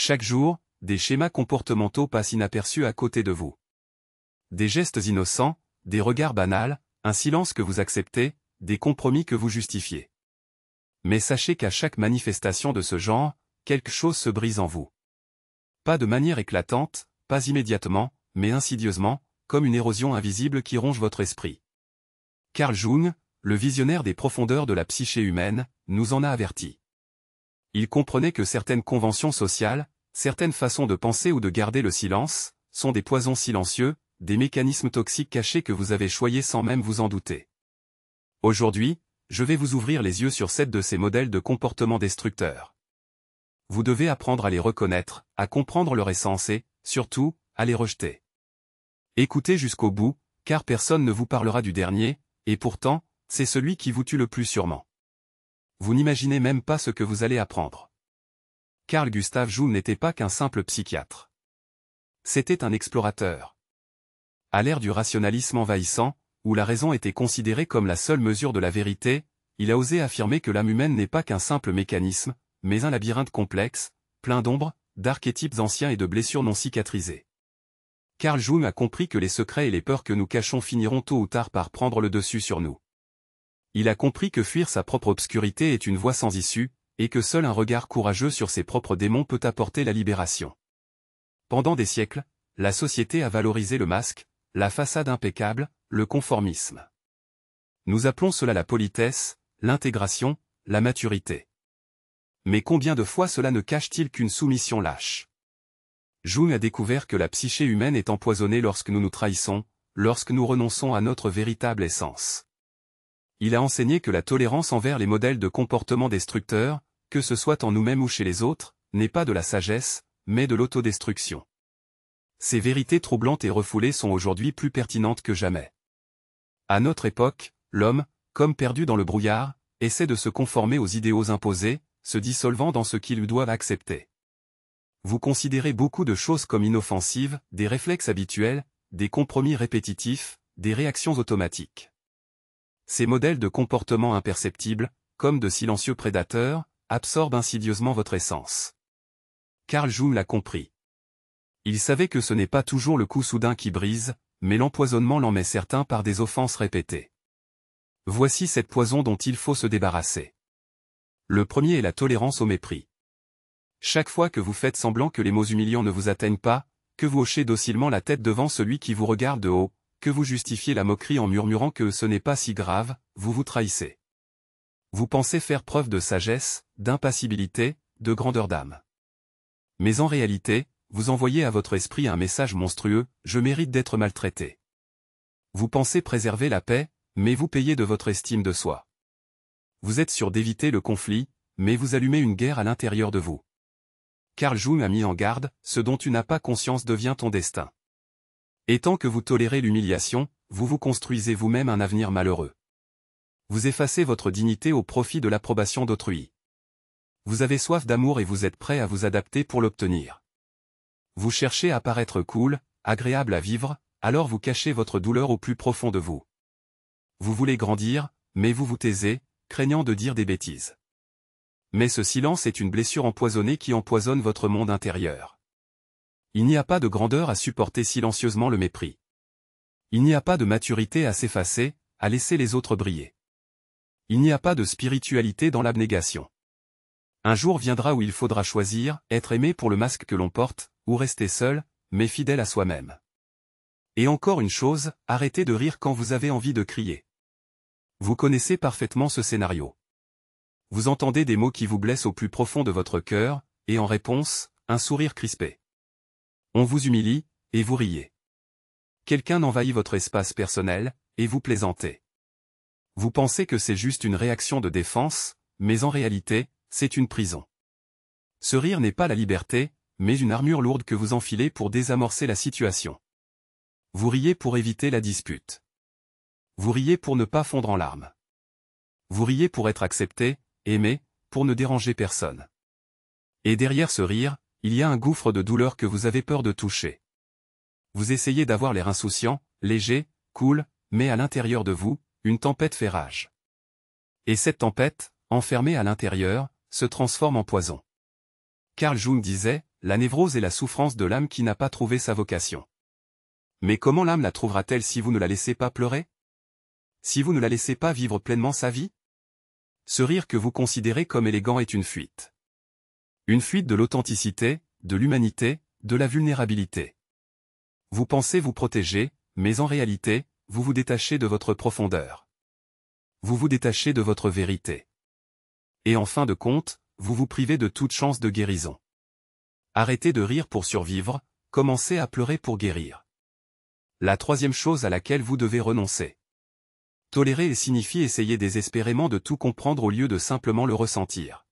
Chaque jour, des schémas comportementaux passent inaperçus à côté de vous. Des gestes innocents, des regards banals, un silence que vous acceptez, des compromis que vous justifiez. Mais sachez qu'à chaque manifestation de ce genre, quelque chose se brise en vous. Pas de manière éclatante, pas immédiatement, mais insidieusement, comme une érosion invisible qui ronge votre esprit. Carl Jung, le visionnaire des profondeurs de la psyché humaine, nous en a avertis. Il comprenait que certaines conventions sociales, certaines façons de penser ou de garder le silence, sont des poisons silencieux, des mécanismes toxiques cachés que vous avez choyés sans même vous en douter. Aujourd'hui, je vais vous ouvrir les yeux sur 7 de ces modèles de comportement destructeurs. Vous devez apprendre à les reconnaître, à comprendre leur essence et, surtout, à les rejeter. Écoutez jusqu'au bout, car personne ne vous parlera du dernier, et pourtant, c'est celui qui vous tue le plus sûrement. Vous n'imaginez même pas ce que vous allez apprendre. Carl Gustav Jung n'était pas qu'un simple psychiatre. C'était un explorateur. À l'ère du rationalisme envahissant, où la raison était considérée comme la seule mesure de la vérité, il a osé affirmer que l'âme humaine n'est pas qu'un simple mécanisme, mais un labyrinthe complexe, plein d'ombres, d'archétypes anciens et de blessures non cicatrisées. Carl Jung a compris que les secrets et les peurs que nous cachons finiront tôt ou tard par prendre le dessus sur nous. Il a compris que fuir sa propre obscurité est une voie sans issue, et que seul un regard courageux sur ses propres démons peut apporter la libération. Pendant des siècles, la société a valorisé le masque, la façade impeccable, le conformisme. Nous appelons cela la politesse, l'intégration, la maturité. Mais combien de fois cela ne cache-t-il qu'une soumission lâche? Jung a découvert que la psyché humaine est empoisonnée lorsque nous nous trahissons, lorsque nous renonçons à notre véritable essence. Il a enseigné que la tolérance envers les modèles de comportement destructeurs, que ce soit en nous-mêmes ou chez les autres, n'est pas de la sagesse, mais de l'autodestruction. Ces vérités troublantes et refoulées sont aujourd'hui plus pertinentes que jamais. À notre époque, l'homme, comme perdu dans le brouillard, essaie de se conformer aux idéaux imposés, se dissolvant dans ce qu'ils doivent accepter. Vous considérez beaucoup de choses comme inoffensives, des réflexes habituels, des compromis répétitifs, des réactions automatiques. Ces modèles de comportement imperceptibles, comme de silencieux prédateurs, absorbent insidieusement votre essence. Carl Jung l'a compris. Il savait que ce n'est pas toujours le coup soudain qui brise, mais l'empoisonnement l'en met certain par des offenses répétées. Voici 7 poisons dont il faut se débarrasser. Le premier est la tolérance au mépris. Chaque fois que vous faites semblant que les mots humiliants ne vous atteignent pas, que vous hochez docilement la tête devant celui qui vous regarde de haut, que vous justifiez la moquerie en murmurant que ce n'est pas si grave, vous vous trahissez. Vous pensez faire preuve de sagesse, d'impassibilité, de grandeur d'âme. Mais en réalité, vous envoyez à votre esprit un message monstrueux, je mérite d'être maltraité. Vous pensez préserver la paix, mais vous payez de votre estime de soi. Vous êtes sûr d'éviter le conflit, mais vous allumez une guerre à l'intérieur de vous. Carl Jung a mis en garde, ce dont tu n'as pas conscience devient ton destin. Et tant que vous tolérez l'humiliation, vous vous construisez vous-même un avenir malheureux. Vous effacez votre dignité au profit de l'approbation d'autrui. Vous avez soif d'amour et vous êtes prêt à vous adapter pour l'obtenir. Vous cherchez à paraître cool, agréable à vivre, alors vous cachez votre douleur au plus profond de vous. Vous voulez grandir, mais vous vous taisez, craignant de dire des bêtises. Mais ce silence est une blessure empoisonnée qui empoisonne votre monde intérieur. Il n'y a pas de grandeur à supporter silencieusement le mépris. Il n'y a pas de maturité à s'effacer, à laisser les autres briller. Il n'y a pas de spiritualité dans l'abnégation. Un jour viendra où il faudra choisir, être aimé pour le masque que l'on porte, ou rester seul, mais fidèle à soi-même. Et encore une chose, arrêtez de rire quand vous avez envie de crier. Vous connaissez parfaitement ce scénario. Vous entendez des mots qui vous blessent au plus profond de votre cœur, et en réponse, un sourire crispé. On vous humilie, et vous riez. Quelqu'un envahit votre espace personnel, et vous plaisantez. Vous pensez que c'est juste une réaction de défense, mais en réalité, c'est une prison. Ce rire n'est pas la liberté, mais une armure lourde que vous enfilez pour désamorcer la situation. Vous riez pour éviter la dispute. Vous riez pour ne pas fondre en larmes. Vous riez pour être accepté, aimé, pour ne déranger personne. Et derrière ce rire, il y a un gouffre de douleur que vous avez peur de toucher. Vous essayez d'avoir l'air insouciant, léger, cool, mais à l'intérieur de vous, une tempête fait rage. Et cette tempête, enfermée à l'intérieur, se transforme en poison. Carl Jung disait, la névrose est la souffrance de l'âme qui n'a pas trouvé sa vocation. Mais comment l'âme la trouvera-t-elle si vous ne la laissez pas pleurer? Si vous ne la laissez pas vivre pleinement sa vie? Ce rire que vous considérez comme élégant est une fuite. Une fuite de l'authenticité, de l'humanité, de la vulnérabilité. Vous pensez vous protéger, mais en réalité, vous vous détachez de votre profondeur. Vous vous détachez de votre vérité. Et en fin de compte, vous vous privez de toute chance de guérison. Arrêtez de rire pour survivre, commencez à pleurer pour guérir. La troisième chose à laquelle vous devez renoncer. Tolérer signifie essayer désespérément de tout comprendre au lieu de simplement le ressentir.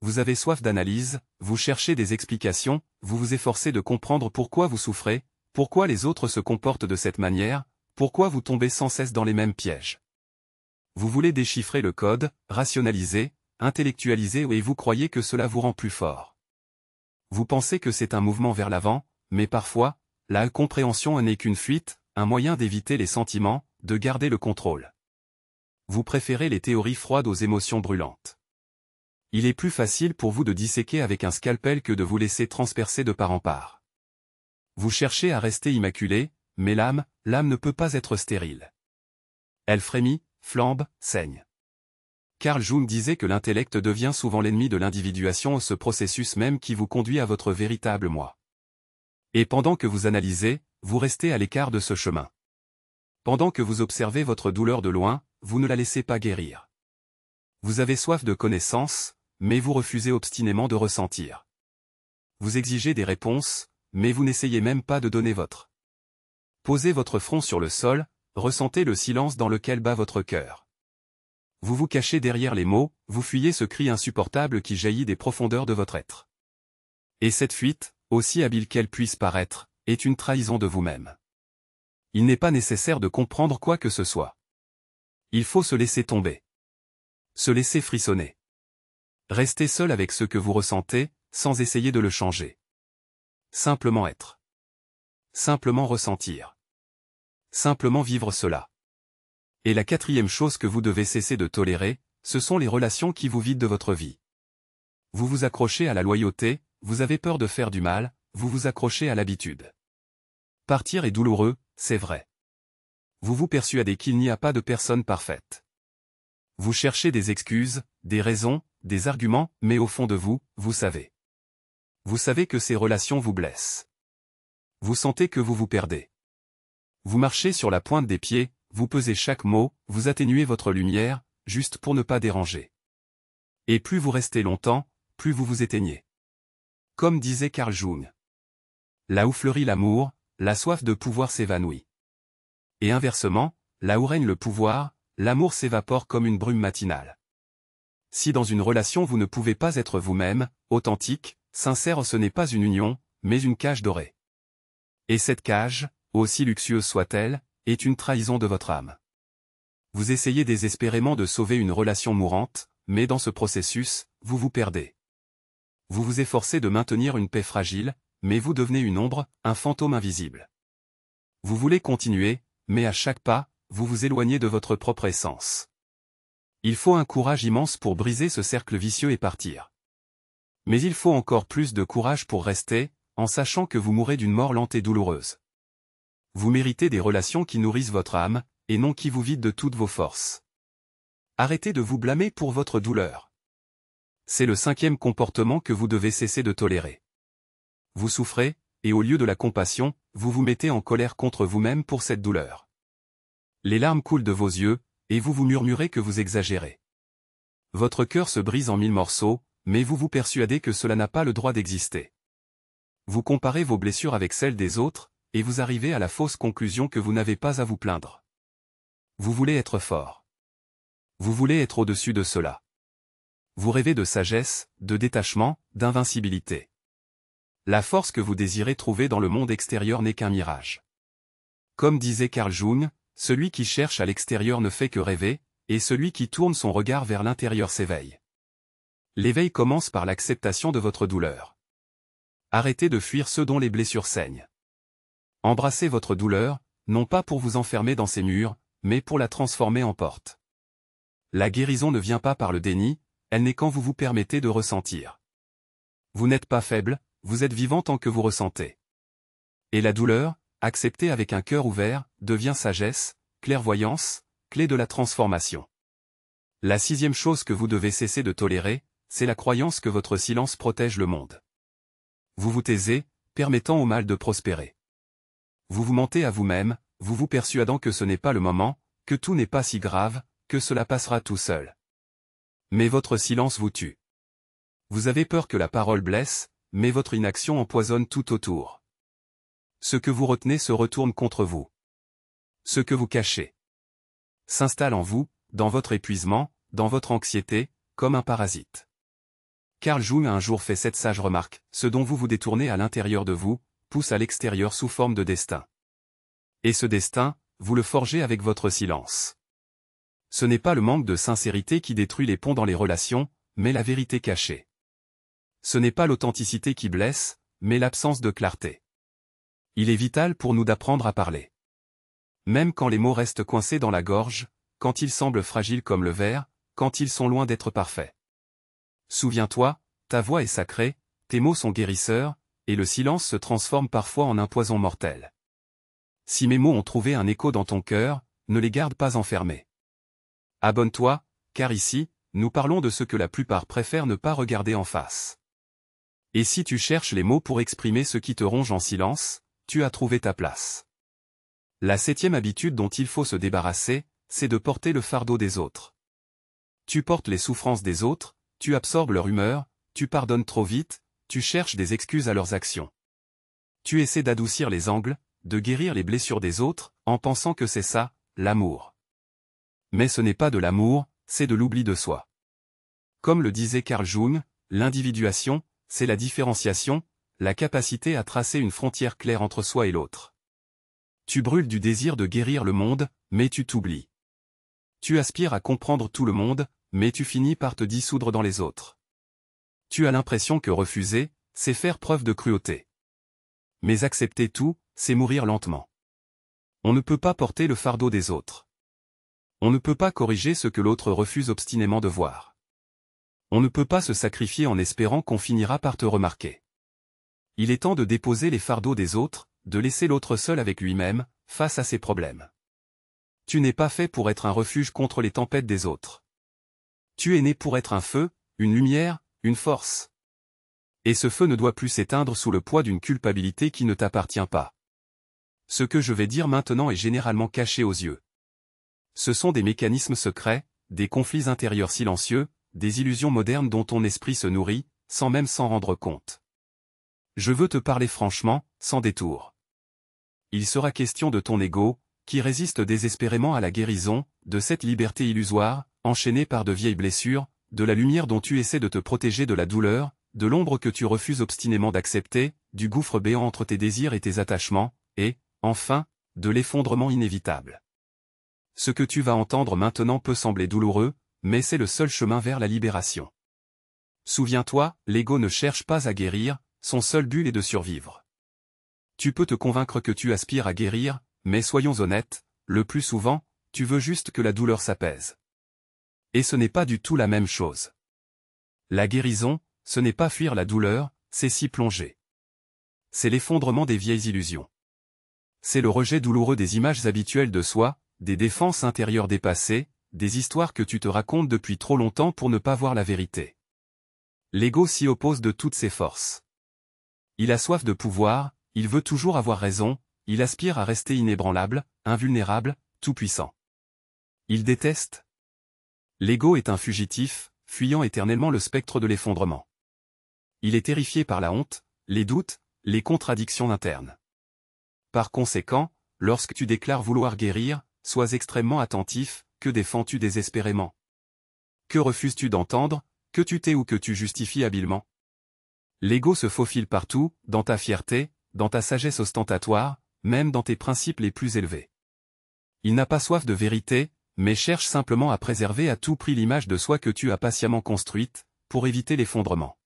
Vous avez soif d'analyse, vous cherchez des explications, vous vous efforcez de comprendre pourquoi vous souffrez, pourquoi les autres se comportent de cette manière, pourquoi vous tombez sans cesse dans les mêmes pièges. Vous voulez déchiffrer le code, rationaliser, intellectualiser et vous croyez que cela vous rend plus fort. Vous pensez que c'est un mouvement vers l'avant, mais parfois, la compréhension n'est qu'une fuite, un moyen d'éviter les sentiments, de garder le contrôle. Vous préférez les théories froides aux émotions brûlantes. Il est plus facile pour vous de disséquer avec un scalpel que de vous laisser transpercer de part en part. Vous cherchez à rester immaculé, mais l'âme ne peut pas être stérile. Elle frémit, flambe, saigne. Carl Jung disait que l'intellect devient souvent l'ennemi de l'individuation, ce processus même qui vous conduit à votre véritable moi. Et pendant que vous analysez, vous restez à l'écart de ce chemin. Pendant que vous observez votre douleur de loin, vous ne la laissez pas guérir. Vous avez soif de connaissances, mais vous refusez obstinément de ressentir. Vous exigez des réponses, mais vous n'essayez même pas de donner votre. Posez votre front sur le sol, ressentez le silence dans lequel bat votre cœur. Vous vous cachez derrière les mots, vous fuyez ce cri insupportable qui jaillit des profondeurs de votre être. Et cette fuite, aussi habile qu'elle puisse paraître, est une trahison de vous-même. Il n'est pas nécessaire de comprendre quoi que ce soit. Il faut se laisser tomber. Se laisser frissonner. Restez seul avec ce que vous ressentez, sans essayer de le changer. Simplement être. Simplement ressentir. Simplement vivre cela. Et la quatrième chose que vous devez cesser de tolérer, ce sont les relations qui vous vident de votre vie. Vous vous accrochez à la loyauté, vous avez peur de faire du mal, vous vous accrochez à l'habitude. Partir est douloureux, c'est vrai. Vous vous persuadez qu'il n'y a pas de personne parfaite. Vous cherchez des excuses, des raisons, des arguments, mais au fond de vous, vous savez. Vous savez que ces relations vous blessent. Vous sentez que vous vous perdez. Vous marchez sur la pointe des pieds, vous pesez chaque mot, vous atténuez votre lumière, juste pour ne pas déranger. Et plus vous restez longtemps, plus vous vous éteignez. Comme disait Carl Jung. Là où fleurit l'amour, la soif de pouvoir s'évanouit. Et inversement, là où règne le pouvoir, l'amour s'évapore comme une brume matinale. Si dans une relation vous ne pouvez pas être vous-même, authentique, sincère, ce n'est pas une union, mais une cage dorée. Et cette cage, aussi luxueuse soit-elle, est une trahison de votre âme. Vous essayez désespérément de sauver une relation mourante, mais dans ce processus, vous vous perdez. Vous vous efforcez de maintenir une paix fragile, mais vous devenez une ombre, un fantôme invisible. Vous voulez continuer, mais à chaque pas, vous vous éloignez de votre propre essence. Il faut un courage immense pour briser ce cercle vicieux et partir. Mais il faut encore plus de courage pour rester, en sachant que vous mourrez d'une mort lente et douloureuse. Vous méritez des relations qui nourrissent votre âme, et non qui vous vident de toutes vos forces. Arrêtez de vous blâmer pour votre douleur. C'est le cinquième comportement que vous devez cesser de tolérer. Vous souffrez, et au lieu de la compassion, vous vous mettez en colère contre vous-même pour cette douleur. Les larmes coulent de vos yeux, et vous vous murmurez que vous exagérez. Votre cœur se brise en 1000 morceaux, mais vous vous persuadez que cela n'a pas le droit d'exister. Vous comparez vos blessures avec celles des autres, et vous arrivez à la fausse conclusion que vous n'avez pas à vous plaindre. Vous voulez être fort. Vous voulez être au-dessus de cela. Vous rêvez de sagesse, de détachement, d'invincibilité. La force que vous désirez trouver dans le monde extérieur n'est qu'un mirage. Comme disait Carl Jung, celui qui cherche à l'extérieur ne fait que rêver, et celui qui tourne son regard vers l'intérieur s'éveille. L'éveil commence par l'acceptation de votre douleur. Arrêtez de fuir ceux dont les blessures saignent. Embrassez votre douleur, non pas pour vous enfermer dans ses murs, mais pour la transformer en porte. La guérison ne vient pas par le déni, elle n'est quand vous vous permettez de ressentir. Vous n'êtes pas faible, vous êtes vivant tant que vous ressentez. Et la douleur, acceptée avec un cœur ouvert, devient sagesse, clairvoyance, clé de la transformation. La 6e chose que vous devez cesser de tolérer, c'est la croyance que votre silence protège le monde. Vous vous taisez, permettant au mal de prospérer. Vous vous mentez à vous-même, vous vous persuadant que ce n'est pas le moment, que tout n'est pas si grave, que cela passera tout seul. Mais votre silence vous tue. Vous avez peur que la parole blesse, mais votre inaction empoisonne tout autour. Ce que vous retenez se retourne contre vous. Ce que vous cachez s'installe en vous, dans votre épuisement, dans votre anxiété, comme un parasite. Carl Jung a un jour fait cette sage remarque, ce dont vous vous détournez à l'intérieur de vous, pousse à l'extérieur sous forme de destin. Et ce destin, vous le forgez avec votre silence. Ce n'est pas le manque de sincérité qui détruit les ponts dans les relations, mais la vérité cachée. Ce n'est pas l'authenticité qui blesse, mais l'absence de clarté. Il est vital pour nous d'apprendre à parler. Même quand les mots restent coincés dans la gorge, quand ils semblent fragiles comme le verre, quand ils sont loin d'être parfaits. Souviens-toi, ta voix est sacrée, tes mots sont guérisseurs, et le silence se transforme parfois en un poison mortel. Si mes mots ont trouvé un écho dans ton cœur, ne les garde pas enfermés. Abonne-toi, car ici, nous parlons de ce que la plupart préfèrent ne pas regarder en face. Et si tu cherches les mots pour exprimer ce qui te ronge en silence, tu as trouvé ta place. La 7e habitude dont il faut se débarrasser, c'est de porter le fardeau des autres. Tu portes les souffrances des autres, tu absorbes leur humeur, tu pardonnes trop vite, tu cherches des excuses à leurs actions. Tu essaies d'adoucir les angles, de guérir les blessures des autres, en pensant que c'est ça, l'amour. Mais ce n'est pas de l'amour, c'est de l'oubli de soi. Comme le disait Carl Jung, l'individuation, c'est la différenciation, la capacité à tracer une frontière claire entre soi et l'autre. Tu brûles du désir de guérir le monde, mais tu t'oublies. Tu aspires à comprendre tout le monde, mais tu finis par te dissoudre dans les autres. Tu as l'impression que refuser, c'est faire preuve de cruauté. Mais accepter tout, c'est mourir lentement. On ne peut pas porter le fardeau des autres. On ne peut pas corriger ce que l'autre refuse obstinément de voir. On ne peut pas se sacrifier en espérant qu'on finira par te remarquer. Il est temps de déposer les fardeaux des autres, de laisser l'autre seul avec lui-même, face à ses problèmes. Tu n'es pas fait pour être un refuge contre les tempêtes des autres. Tu es né pour être un feu, une lumière, une force. Et ce feu ne doit plus s'éteindre sous le poids d'une culpabilité qui ne t'appartient pas. Ce que je vais dire maintenant est généralement caché aux yeux. Ce sont des mécanismes secrets, des conflits intérieurs silencieux, des illusions modernes dont ton esprit se nourrit, sans même s'en rendre compte. Je veux te parler franchement, sans détour. Il sera question de ton ego, qui résiste désespérément à la guérison, de cette liberté illusoire, enchaînée par de vieilles blessures, de la lumière dont tu essaies de te protéger de la douleur, de l'ombre que tu refuses obstinément d'accepter, du gouffre béant entre tes désirs et tes attachements, et, enfin, de l'effondrement inévitable. Ce que tu vas entendre maintenant peut sembler douloureux, mais c'est le seul chemin vers la libération. Souviens-toi, l'ego ne cherche pas à guérir, son seul but est de survivre. Tu peux te convaincre que tu aspires à guérir, mais soyons honnêtes, le plus souvent, tu veux juste que la douleur s'apaise. Et ce n'est pas du tout la même chose. La guérison, ce n'est pas fuir la douleur, c'est s'y plonger. C'est l'effondrement des vieilles illusions. C'est le rejet douloureux des images habituelles de soi, des défenses intérieures dépassées, des histoires que tu te racontes depuis trop longtemps pour ne pas voir la vérité. L'ego s'y oppose de toutes ses forces. Il a soif de pouvoir, il veut toujours avoir raison, il aspire à rester inébranlable, invulnérable, tout-puissant. Il déteste. L'ego est un fugitif, fuyant éternellement le spectre de l'effondrement. Il est terrifié par la honte, les doutes, les contradictions internes. Par conséquent, lorsque tu déclares vouloir guérir, sois extrêmement attentif, que défends-tu désespérément? Que refuses-tu d'entendre, que tu tais ou que tu justifies habilement? L'ego se faufile partout, dans ta fierté, dans ta sagesse ostentatoire, même dans tes principes les plus élevés. Il n'a pas soif de vérité, mais cherche simplement à préserver à tout prix l'image de soi que tu as patiemment construite, pour éviter l'effondrement.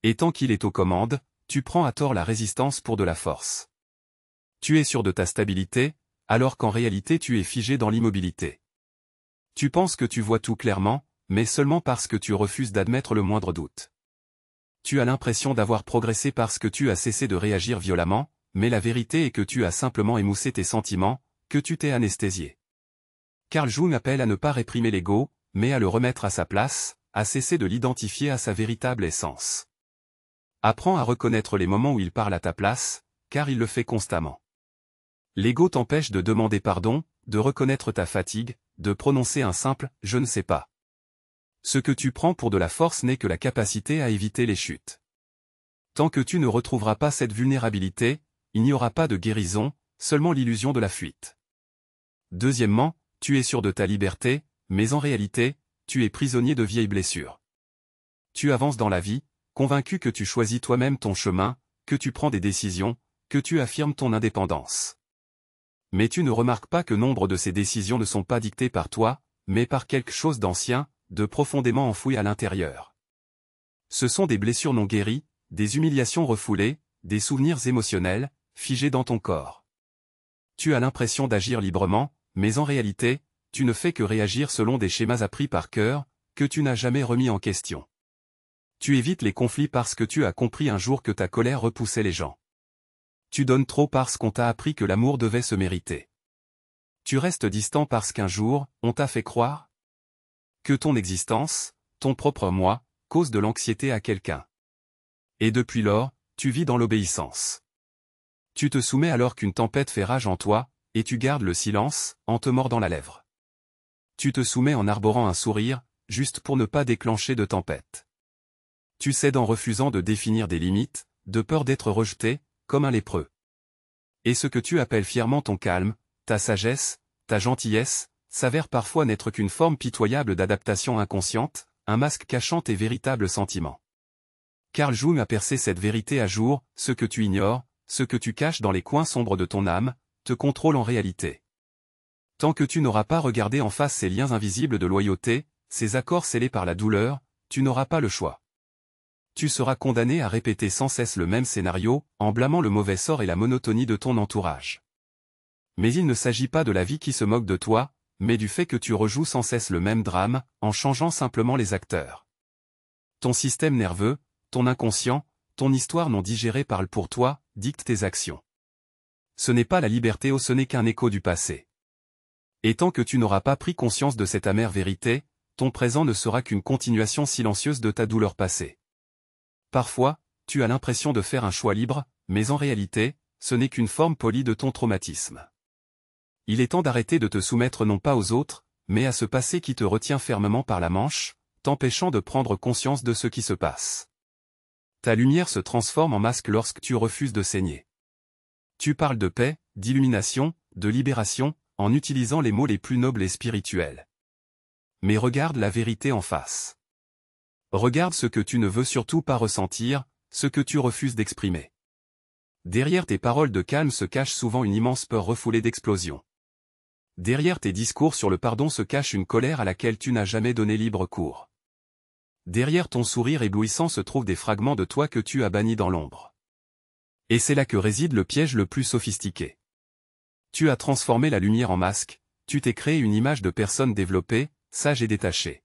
Et tant qu'il est aux commandes, tu prends à tort la résistance pour de la force. Tu es sûr de ta stabilité, alors qu'en réalité tu es figé dans l'immobilité. Tu penses que tu vois tout clairement, mais seulement parce que tu refuses d'admettre le moindre doute. Tu as l'impression d'avoir progressé parce que tu as cessé de réagir violemment, mais la vérité est que tu as simplement émoussé tes sentiments, que tu t'es anesthésié. Carl Jung appelle à ne pas réprimer l'ego, mais à le remettre à sa place, à cesser de l'identifier à sa véritable essence. Apprends à reconnaître les moments où il parle à ta place, car il le fait constamment. L'ego t'empêche de demander pardon, de reconnaître ta fatigue, de prononcer un simple « je ne sais pas ». Ce que tu prends pour de la force n'est que la capacité à éviter les chutes. Tant que tu ne retrouveras pas cette vulnérabilité, il n'y aura pas de guérison, seulement l'illusion de la fuite. Deuxièmement, tu es sûr de ta liberté, mais en réalité, tu es prisonnier de vieilles blessures. Tu avances dans la vie, convaincu que tu choisis toi-même ton chemin, que tu prends des décisions, que tu affirmes ton indépendance. Mais tu ne remarques pas que nombre de ces décisions ne sont pas dictées par toi, mais par quelque chose d'ancien, de profondément enfoui à l'intérieur. Ce sont des blessures non guéries, des humiliations refoulées, des souvenirs émotionnels, figés dans ton corps. Tu as l'impression d'agir librement, mais en réalité, tu ne fais que réagir selon des schémas appris par cœur, que tu n'as jamais remis en question. Tu évites les conflits parce que tu as compris un jour que ta colère repoussait les gens. Tu donnes trop parce qu'on t'a appris que l'amour devait se mériter. Tu restes distant parce qu'un jour, on t'a fait croire que ton existence, ton propre moi, cause de l'anxiété à quelqu'un. Et depuis lors, tu vis dans l'obéissance. Tu te soumets alors qu'une tempête fait rage en toi, et tu gardes le silence, en te mordant la lèvre. Tu te soumets en arborant un sourire, juste pour ne pas déclencher de tempête. Tu cèdes en refusant de définir des limites, de peur d'être rejeté, comme un lépreux. Et ce que tu appelles fièrement ton calme, ta sagesse, ta gentillesse, s'avère parfois n'être qu'une forme pitoyable d'adaptation inconsciente, un masque cachant tes véritables sentiments. Carl Jung a percé cette vérité à jour, ce que tu ignores, ce que tu caches dans les coins sombres de ton âme, te contrôle en réalité. Tant que tu n'auras pas regardé en face ces liens invisibles de loyauté, ces accords scellés par la douleur, tu n'auras pas le choix. Tu seras condamné à répéter sans cesse le même scénario, en blâmant le mauvais sort et la monotonie de ton entourage. Mais il ne s'agit pas de la vie qui se moque de toi, mais du fait que tu rejoues sans cesse le même drame, en changeant simplement les acteurs. Ton système nerveux, ton inconscient, ton histoire non digérée parle pour toi, dicte tes actions. Ce n'est pas la liberté, ce n'est qu'un écho du passé. Et tant que tu n'auras pas pris conscience de cette amère vérité, ton présent ne sera qu'une continuation silencieuse de ta douleur passée. Parfois, tu as l'impression de faire un choix libre, mais en réalité, ce n'est qu'une forme polie de ton traumatisme. Il est temps d'arrêter de te soumettre non pas aux autres, mais à ce passé qui te retient fermement par la manche, t'empêchant de prendre conscience de ce qui se passe. Ta lumière se transforme en masque lorsque tu refuses de saigner. Tu parles de paix, d'illumination, de libération, en utilisant les mots les plus nobles et spirituels. Mais regarde la vérité en face. Regarde ce que tu ne veux surtout pas ressentir, ce que tu refuses d'exprimer. Derrière tes paroles de calme se cache souvent une immense peur refoulée d'explosion. Derrière tes discours sur le pardon se cache une colère à laquelle tu n'as jamais donné libre cours. Derrière ton sourire éblouissant se trouvent des fragments de toi que tu as bannis dans l'ombre. Et c'est là que réside le piège le plus sophistiqué. Tu as transformé la lumière en masque, tu t'es créé une image de personne développée, sage et détachée.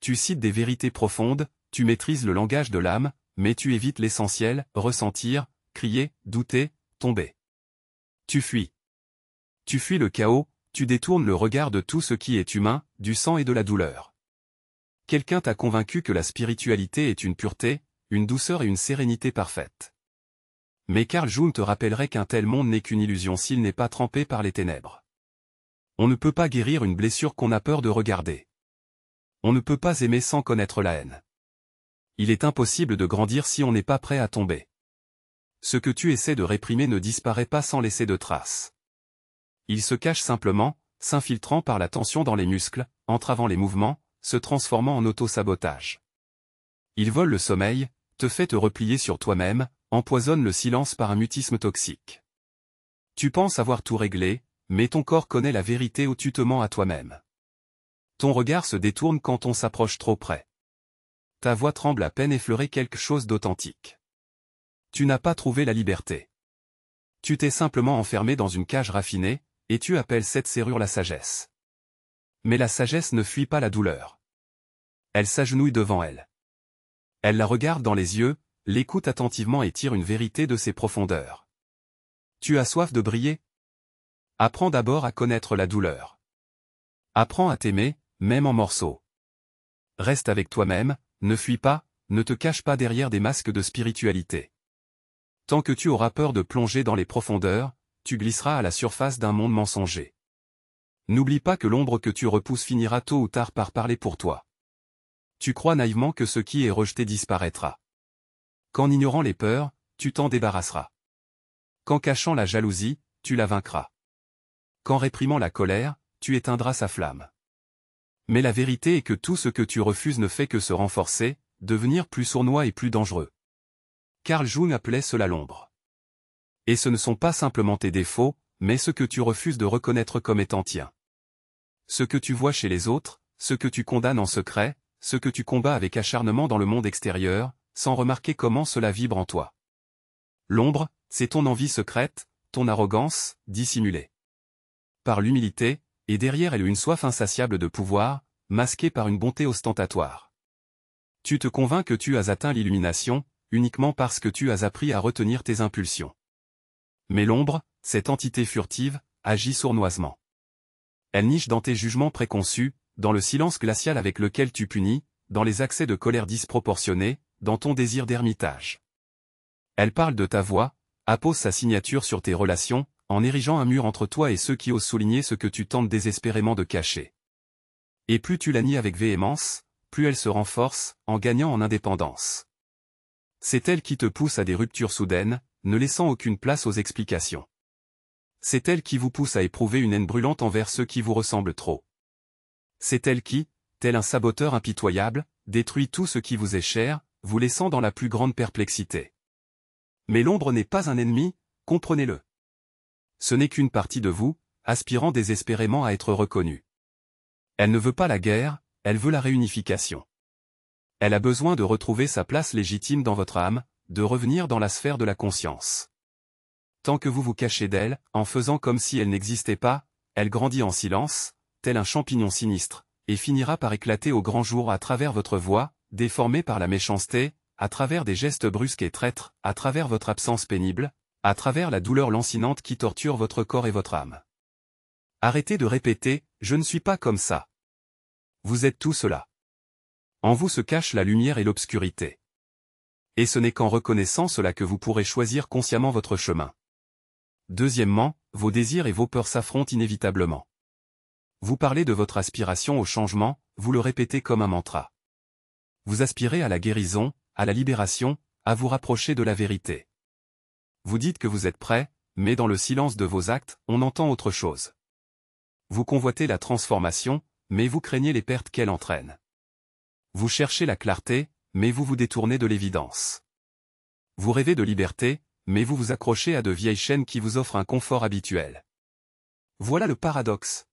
Tu cites des vérités profondes, tu maîtrises le langage de l'âme, mais tu évites l'essentiel, ressentir, crier, douter, tomber. Tu fuis. Tu fuis le chaos, tu détournes le regard de tout ce qui est humain, du sang et de la douleur. Quelqu'un t'a convaincu que la spiritualité est une pureté, une douceur et une sérénité parfaite. Mais Carl Jung te rappellerait qu'un tel monde n'est qu'une illusion s'il n'est pas trempé par les ténèbres. On ne peut pas guérir une blessure qu'on a peur de regarder. On ne peut pas aimer sans connaître la haine. Il est impossible de grandir si on n'est pas prêt à tomber. Ce que tu essaies de réprimer ne disparaît pas sans laisser de traces. Il se cache simplement, s'infiltrant par la tension dans les muscles, entravant les mouvements, se transformant en auto-sabotage. Il vole le sommeil, te fait te replier sur toi-même, empoisonne le silence par un mutisme toxique. Tu penses avoir tout réglé, mais ton corps connaît la vérité où tu te mens à toi-même. Ton regard se détourne quand on s'approche trop près. Ta voix tremble à peine effleurer quelque chose d'authentique. Tu n'as pas trouvé la liberté. Tu t'es simplement enfermé dans une cage raffinée, et tu appelles cette serrure la sagesse. Mais la sagesse ne fuit pas la douleur. Elle s'agenouille devant elle. Elle la regarde dans les yeux, l'écoute attentivement et tire une vérité de ses profondeurs. Tu as soif de briller? Apprends d'abord à connaître la douleur. Apprends à t'aimer, même en morceaux. Reste avec toi-même, ne fuis pas, ne te cache pas derrière des masques de spiritualité. Tant que tu auras peur de plonger dans les profondeurs, tu glisseras à la surface d'un monde mensonger. N'oublie pas que l'ombre que tu repousses finira tôt ou tard par parler pour toi. Tu crois naïvement que ce qui est rejeté disparaîtra. Qu'en ignorant les peurs, tu t'en débarrasseras. Qu'en cachant la jalousie, tu la vaincras. Qu'en réprimant la colère, tu éteindras sa flamme. Mais la vérité est que tout ce que tu refuses ne fait que se renforcer, devenir plus sournois et plus dangereux. Carl Jung appelait cela l'ombre. Et ce ne sont pas simplement tes défauts, mais ce que tu refuses de reconnaître comme étant tien. Ce que tu vois chez les autres, ce que tu condamnes en secret, ce que tu combats avec acharnement dans le monde extérieur, sans remarquer comment cela vibre en toi. L'ombre, c'est ton envie secrète, ton arrogance, dissimulée par l'humilité, et derrière elle une soif insatiable de pouvoir, masquée par une bonté ostentatoire. Tu te convains que tu as atteint l'illumination, uniquement parce que tu as appris à retenir tes impulsions. Mais l'ombre, cette entité furtive, agit sournoisement. Elle niche dans tes jugements préconçus, dans le silence glacial avec lequel tu punis, dans les accès de colère disproportionnés, dans ton désir d'ermitage. Elle parle de ta voix, appose sa signature sur tes relations, en érigeant un mur entre toi et ceux qui osent souligner ce que tu tentes désespérément de cacher. Et plus tu la nies avec véhémence, plus elle se renforce, en gagnant en indépendance. C'est elle qui te pousse à des ruptures soudaines, ne laissant aucune place aux explications. C'est elle qui vous pousse à éprouver une haine brûlante envers ceux qui vous ressemblent trop. C'est elle qui, tel un saboteur impitoyable, détruit tout ce qui vous est cher, vous laissant dans la plus grande perplexité. Mais l'ombre n'est pas un ennemi, comprenez-le. Ce n'est qu'une partie de vous, aspirant désespérément à être reconnue. Elle ne veut pas la guerre, elle veut la réunification. Elle a besoin de retrouver sa place légitime dans votre âme, de revenir dans la sphère de la conscience. Tant que vous vous cachez d'elle, en faisant comme si elle n'existait pas, elle grandit en silence, tel un champignon sinistre, et finira par éclater au grand jour à travers votre voix, déformée par la méchanceté, à travers des gestes brusques et traîtres, à travers votre absence pénible, à travers la douleur lancinante qui torture votre corps et votre âme. Arrêtez de répéter « Je ne suis pas comme ça ». Vous êtes tout cela. En vous se cachent la lumière et l'obscurité. Et ce n'est qu'en reconnaissant cela que vous pourrez choisir consciemment votre chemin. Deuxièmement, vos désirs et vos peurs s'affrontent inévitablement. Vous parlez de votre aspiration au changement, vous le répétez comme un mantra. Vous aspirez à la guérison, à la libération, à vous rapprocher de la vérité. Vous dites que vous êtes prêt, mais dans le silence de vos actes, on entend autre chose. Vous convoitez la transformation, mais vous craignez les pertes qu'elle entraîne. Vous cherchez la clarté, mais vous vous détournez de l'évidence. Vous rêvez de liberté, mais vous vous accrochez à de vieilles chaînes qui vous offrent un confort habituel. Voilà le paradoxe.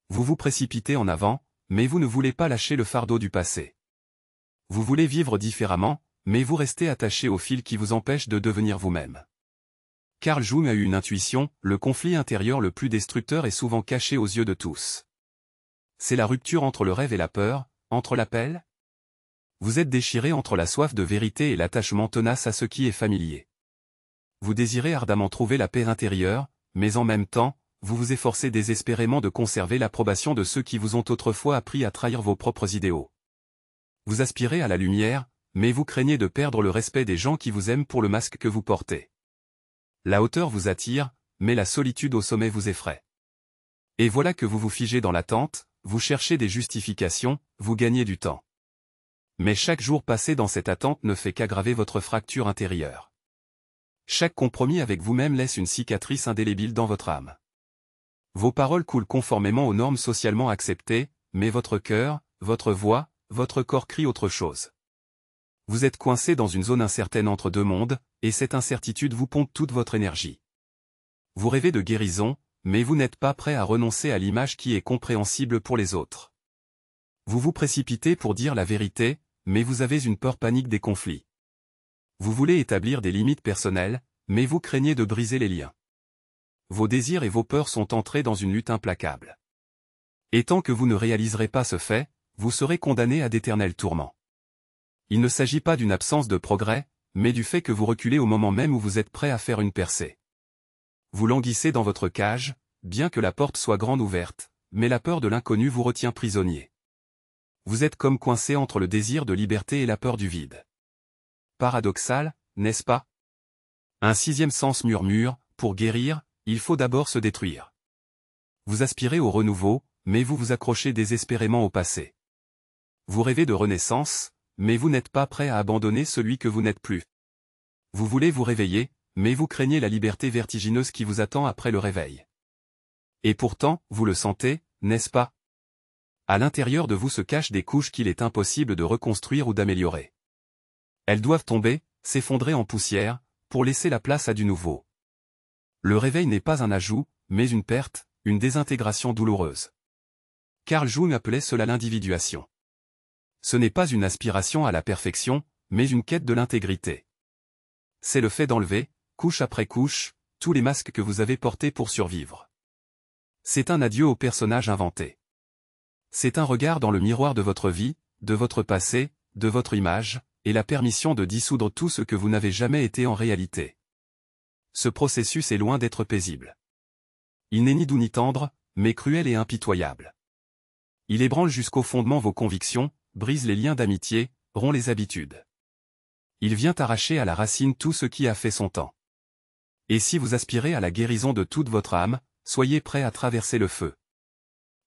Vous vous précipitez en avant, mais vous ne voulez pas lâcher le fardeau du passé. Vous voulez vivre différemment, mais vous restez attaché au fil qui vous empêche de devenir vous-même. Carl Jung a eu une intuition, le conflit intérieur le plus destructeur est souvent caché aux yeux de tous. C'est la rupture entre le rêve et la peur, entre l'appel. Vous êtes déchiré entre la soif de vérité et l'attachement tenace à ce qui est familier. Vous désirez ardemment trouver la paix intérieure, mais en même temps, vous vous efforcez désespérément de conserver l'approbation de ceux qui vous ont autrefois appris à trahir vos propres idéaux. Vous aspirez à la lumière, mais vous craignez de perdre le respect des gens qui vous aiment pour le masque que vous portez. La hauteur vous attire, mais la solitude au sommet vous effraie. Et voilà que vous vous figez dans l'attente, vous cherchez des justifications, vous gagnez du temps. Mais chaque jour passé dans cette attente ne fait qu'aggraver votre fracture intérieure. Chaque compromis avec vous-même laisse une cicatrice indélébile dans votre âme. Vos paroles coulent conformément aux normes socialement acceptées, mais votre cœur, votre voix, votre corps crient autre chose. Vous êtes coincé dans une zone incertaine entre deux mondes, et cette incertitude vous pompe toute votre énergie. Vous rêvez de guérison, mais vous n'êtes pas prêt à renoncer à l'image qui est compréhensible pour les autres. Vous vous précipitez pour dire la vérité, mais vous avez une peur panique des conflits. Vous voulez établir des limites personnelles, mais vous craignez de briser les liens. Vos désirs et vos peurs sont entrés dans une lutte implacable. Et tant que vous ne réaliserez pas ce fait, vous serez condamné à d'éternels tourments. Il ne s'agit pas d'une absence de progrès, mais du fait que vous reculez au moment même où vous êtes prêt à faire une percée. Vous languissez dans votre cage, bien que la porte soit grande ouverte, mais la peur de l'inconnu vous retient prisonnier. Vous êtes comme coincé entre le désir de liberté et la peur du vide. Paradoxal, n'est-ce pas? Un sixième sens murmure, pour guérir, il faut d'abord se détruire. Vous aspirez au renouveau, mais vous vous accrochez désespérément au passé. Vous rêvez de renaissance, mais vous n'êtes pas prêt à abandonner celui que vous n'êtes plus. Vous voulez vous réveiller, mais vous craignez la liberté vertigineuse qui vous attend après le réveil. Et pourtant, vous le sentez, n'est-ce pas? À l'intérieur de vous se cachent des couches qu'il est impossible de reconstruire ou d'améliorer. Elles doivent tomber, s'effondrer en poussière, pour laisser la place à du nouveau. Le réveil n'est pas un ajout, mais une perte, une désintégration douloureuse. Carl Jung appelait cela l'individuation. Ce n'est pas une aspiration à la perfection, mais une quête de l'intégrité. C'est le fait d'enlever, couche après couche, tous les masques que vous avez portés pour survivre. C'est un adieu au personnage inventé. C'est un regard dans le miroir de votre vie, de votre passé, de votre image, et la permission de dissoudre tout ce que vous n'avez jamais été en réalité. Ce processus est loin d'être paisible. Il n'est ni doux ni tendre, mais cruel et impitoyable. Il ébranle jusqu'au fondement vos convictions, brise les liens d'amitié, rompt les habitudes. Il vient arracher à la racine tout ce qui a fait son temps. Et si vous aspirez à la guérison de toute votre âme, soyez prêt à traverser le feu.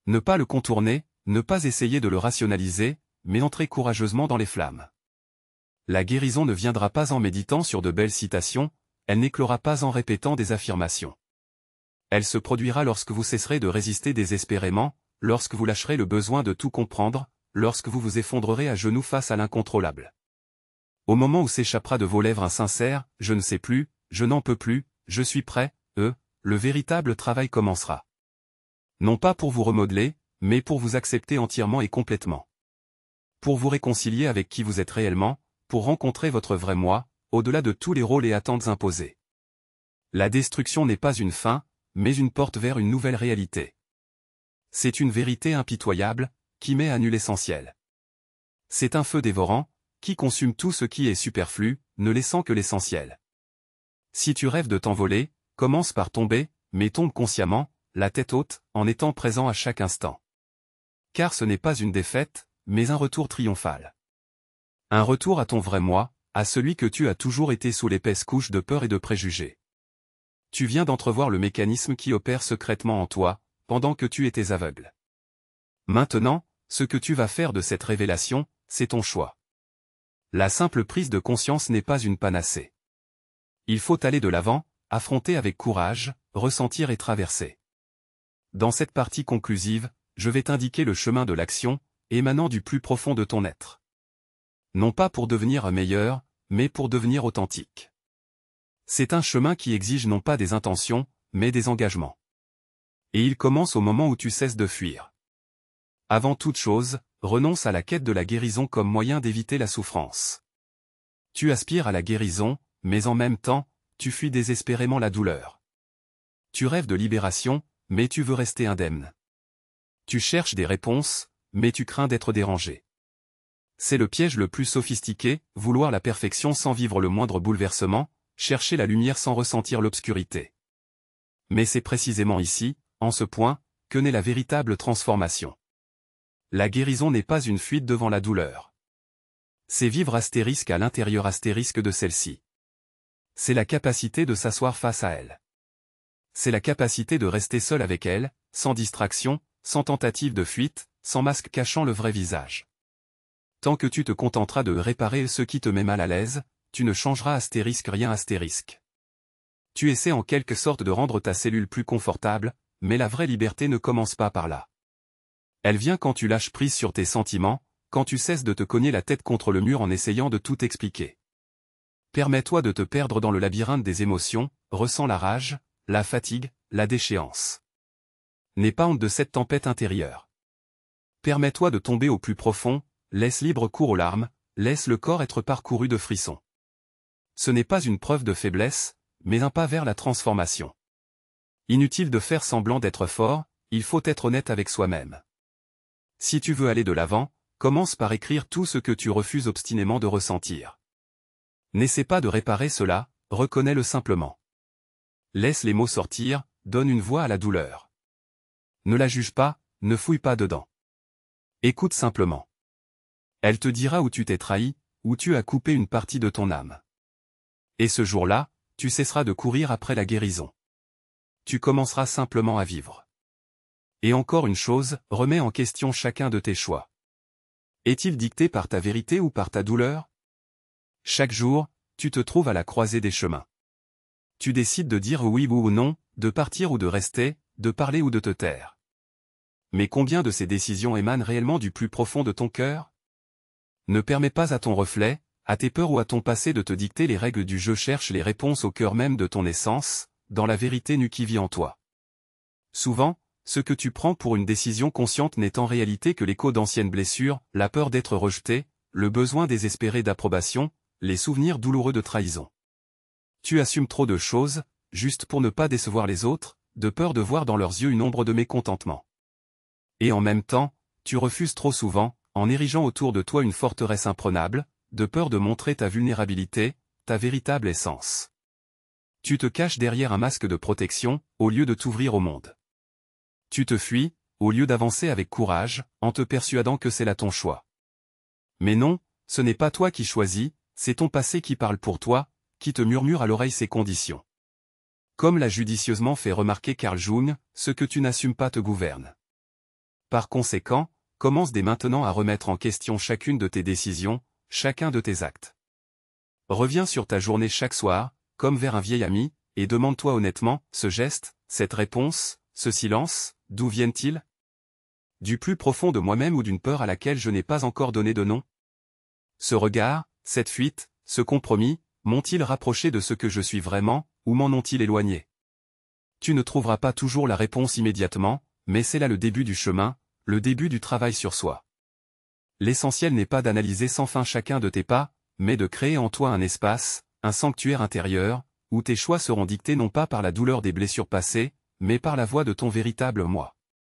Ne pas le contourner, ne pas essayer de le rationaliser, mais entrez courageusement dans les flammes. La guérison ne viendra pas en méditant sur de belles citations, elle n'éclora pas en répétant des affirmations. Elle se produira lorsque vous cesserez de résister désespérément, lorsque vous lâcherez le besoin de tout comprendre, lorsque vous vous effondrerez à genoux face à l'incontrôlable. Au moment où s'échappera de vos lèvres un sincère « je ne sais plus, je n'en peux plus, je suis prêt », le véritable travail commencera. Non pas pour vous remodeler, mais pour vous accepter entièrement et complètement. Pour vous réconcilier avec qui vous êtes réellement, pour rencontrer votre vrai moi, au-delà de tous les rôles et attentes imposés. La destruction n'est pas une fin, mais une porte vers une nouvelle réalité. C'est une vérité impitoyable, qui met à nu l'essentiel. C'est un feu dévorant, qui consume tout ce qui est superflu, ne laissant que l'essentiel. Si tu rêves de t'envoler, commence par tomber, mais tombe consciemment, la tête haute, en étant présent à chaque instant. Car ce n'est pas une défaite, mais un retour triomphal. Un retour à ton vrai moi, à celui que tu as toujours été sous l'épaisse couche de peur et de préjugés. Tu viens d'entrevoir le mécanisme qui opère secrètement en toi, pendant que tu étais aveugle. Maintenant, ce que tu vas faire de cette révélation, c'est ton choix. La simple prise de conscience n'est pas une panacée. Il faut aller de l'avant, affronter avec courage, ressentir et traverser. Dans cette partie conclusive, je vais t'indiquer le chemin de l'action, émanant du plus profond de ton être. Non pas pour devenir meilleur, mais pour devenir authentique. C'est un chemin qui exige non pas des intentions, mais des engagements. Et il commence au moment où tu cesses de fuir. Avant toute chose, renonce à la quête de la guérison comme moyen d'éviter la souffrance. Tu aspires à la guérison, mais en même temps, tu fuis désespérément la douleur. Tu rêves de libération, mais tu veux rester indemne. Tu cherches des réponses, mais tu crains d'être dérangé. C'est le piège le plus sophistiqué, vouloir la perfection sans vivre le moindre bouleversement, chercher la lumière sans ressentir l'obscurité. Mais c'est précisément ici, en ce point, que naît la véritable transformation. La guérison n'est pas une fuite devant la douleur. C'est vivre astérisque à l'intérieur astérisque de celle-ci. C'est la capacité de s'asseoir face à elle. C'est la capacité de rester seul avec elle, sans distraction, sans tentative de fuite, sans masque cachant le vrai visage. Tant que tu te contenteras de réparer ce qui te met mal à l'aise, tu ne changeras astérisque rien astérisque. Tu essaies en quelque sorte de rendre ta cellule plus confortable, mais la vraie liberté ne commence pas par là. Elle vient quand tu lâches prise sur tes sentiments, quand tu cesses de te cogner la tête contre le mur en essayant de tout expliquer. Permets-toi de te perdre dans le labyrinthe des émotions, ressens la rage, la fatigue, la déchéance. N'aie pas honte de cette tempête intérieure. Permets-toi de tomber au plus profond, laisse libre cours aux larmes, laisse le corps être parcouru de frissons. Ce n'est pas une preuve de faiblesse, mais un pas vers la transformation. Inutile de faire semblant d'être fort, il faut être honnête avec soi-même. Si tu veux aller de l'avant, commence par écrire tout ce que tu refuses obstinément de ressentir. N'essaie pas de réparer cela, reconnais-le simplement. Laisse les mots sortir, donne une voix à la douleur. Ne la juge pas, ne fouille pas dedans. Écoute simplement. Elle te dira où tu t'es trahi, où tu as coupé une partie de ton âme. Et ce jour-là, tu cesseras de courir après la guérison. Tu commenceras simplement à vivre. Et encore une chose, remets en question chacun de tes choix. Est-il dicté par ta vérité ou par ta douleur? Chaque jour, tu te trouves à la croisée des chemins. Tu décides de dire oui ou non, de partir ou de rester, de parler ou de te taire. Mais combien de ces décisions émanent réellement du plus profond de ton cœur? Ne permets pas à ton reflet, à tes peurs ou à ton passé de te dicter les règles du jeu. Cherche les réponses au cœur même de ton essence, dans la vérité nue qui vit en toi. Souvent, ce que tu prends pour une décision consciente n'est en réalité que l'écho d'anciennes blessures, la peur d'être rejeté, le besoin désespéré d'approbation, les souvenirs douloureux de trahison. Tu assumes trop de choses, juste pour ne pas décevoir les autres, de peur de voir dans leurs yeux une ombre de mécontentement. Et en même temps, tu refuses trop souvent, en érigeant autour de toi une forteresse imprenable, de peur de montrer ta vulnérabilité, ta véritable essence. Tu te caches derrière un masque de protection, au lieu de t'ouvrir au monde. Tu te fuis, au lieu d'avancer avec courage, en te persuadant que c'est là ton choix. Mais non, ce n'est pas toi qui choisis, c'est ton passé qui parle pour toi, qui te murmure à l'oreille ses conditions. Comme l'a judicieusement fait remarquer Carl Jung, ce que tu n'assumes pas te gouverne. Par conséquent, commence dès maintenant à remettre en question chacune de tes décisions, chacun de tes actes. Reviens sur ta journée chaque soir, comme vers un vieil ami, et demande-toi honnêtement, ce geste, cette réponse, ce silence, d'où viennent-ils? Du plus profond de moi-même ou d'une peur à laquelle je n'ai pas encore donné de nom? Ce regard, cette fuite, ce compromis, m'ont-ils rapproché de ce que je suis vraiment, ou m'en ont-ils éloigné? Tu ne trouveras pas toujours la réponse immédiatement, mais c'est là le début du chemin, le début du travail sur soi. L'essentiel n'est pas d'analyser sans fin chacun de tes pas, mais de créer en toi un espace, un sanctuaire intérieur, où tes choix seront dictés non pas par la douleur des blessures passées, mais par la voix de ton véritable moi.